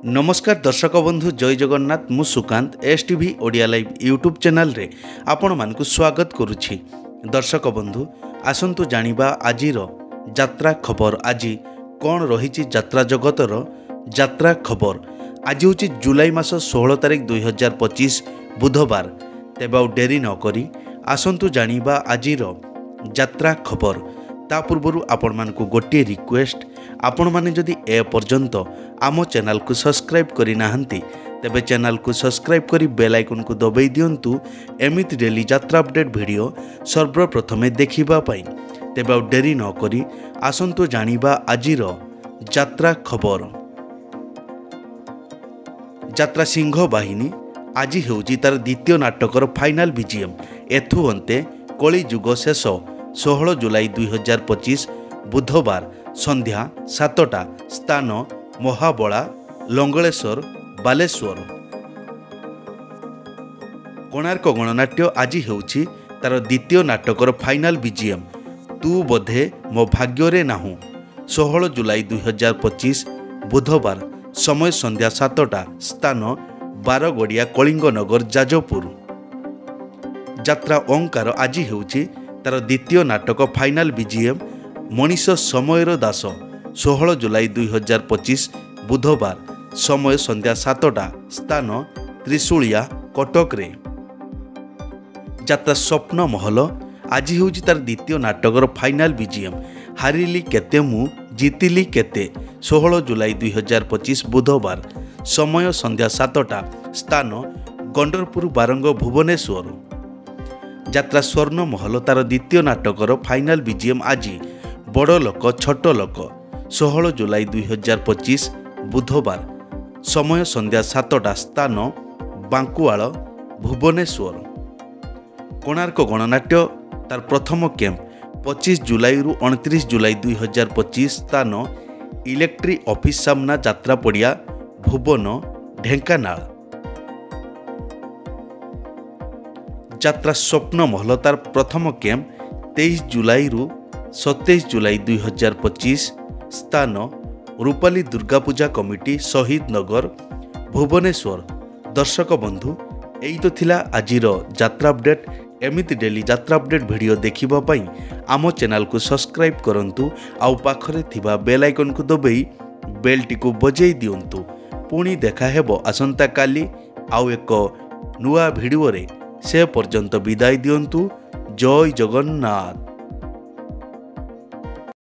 नमस्कार दर्शक बंधु जय जगन्नाथ मु Sukant STV Odia live YouTube channel रे आपण मानकु स्वागत करुछि। दर्शक बंधु आसंतु जानिबा आजिर यात्रा खबर। आज कौन रही यात्रा जगतर यात्रा खबर। आज हूँ जुलाई मास 16 तारिख 2025 बुधवार। तेबे आ डेरी न करी आसंतु जानिबा आजिर यात्रा खबर। ता पूर्व आपण मानकु गोटे रिक्वेस्ट, आपण माने जदि ए पर्यंत आम चैनल को सब्सक्राइब करि नाहंती तेबे चैनल को सब्सक्राइब करी बेल आइकन को दबाई दियंतु एमिति डेली यात्रा अपडेट वीडियो सर्वप्रथमे देखिबा पई। तेबे आ डेरी न करी आसंतु जानिबा आजिर यात्रा खबर। यात्रा सिंह बाहिनी आज हेउची तार द्वितीय नाटकर फाइनाल बीजीएम। एथु अंते कली जुग शेष 16 जुलाई 2025 बुधवार संध्या 7टा। स्थान महाबला, लंगलेश्वर, बालेश्वर। कोणार्क गणनाट्य आज हेउची तार द्वितीय नाटकर फाइनाल बीजीएम। तू बोधे मो भाग्ୟରେ नाहु। 16 जुलाई 2025 बुधवार समय संध्या 7टा। स्थान बारगड़िया, कलिंगनगर, जाजपुर। यात्रा ओंकार आज हेउची तार द्वितीय नाटक फाइनाल बीजीएम मनीष समयर दास। 16 जुलाई 2025 बुधवार समय संध्या 7टा। स्थान त्रिशूलिया, कटक रे। यात्रा स्वप्न महल आज हेउची तार द्वितीय नाटकर फाइनाल बीजीएम। हारिली केते मु जीतिली केते। 16 जुलाई 2025 बुधवार समय संध्या 7टा। स्थान गंडरपुर, बारंग, भुवनेश्वर। यात्रा स्वर्ण महल तार द्वितीय नाटकर फाइनाल बीजीएम आज बड़ लोक छोट लोक। 16 जुलाई 2025 बुधवार समय संध्या 7टा। स्थान बांकुआल, भुवनेश्वर। कोणार्क गणनाट्य तार प्रथम कैंप 25 जुलाई रु 29 जुलाई 2025। स्थान इलेक्ट्री ऑफिस सामना, यात्रा पड़िया, भुवन, ढेंकानाल। यात्रा स्वप्न महल तार प्रथम कैंप 23 जुलाई रु 27 जुलाई 2025। स्थान रूपाली दुर्गा पूजा कमिटी, शहीद नगर, भुवनेश्वर। दर्शक बंधु एई तो थिला आजिर यात्रा अपडेट। एमिति डेली यात्रा अपडेट वीडियो देखिबा पई आम चैनल को सब्सक्राइब करंतु। आउ पाखरे थिबा बेल आइकन को दबाई बेल टी को बजाई दियंतु। पुणी देखा हेबो आसंता काली आउ एक नुआ वीडियो रे। से पर्यंत विदाय दियंतु। जय जगन्नाथ।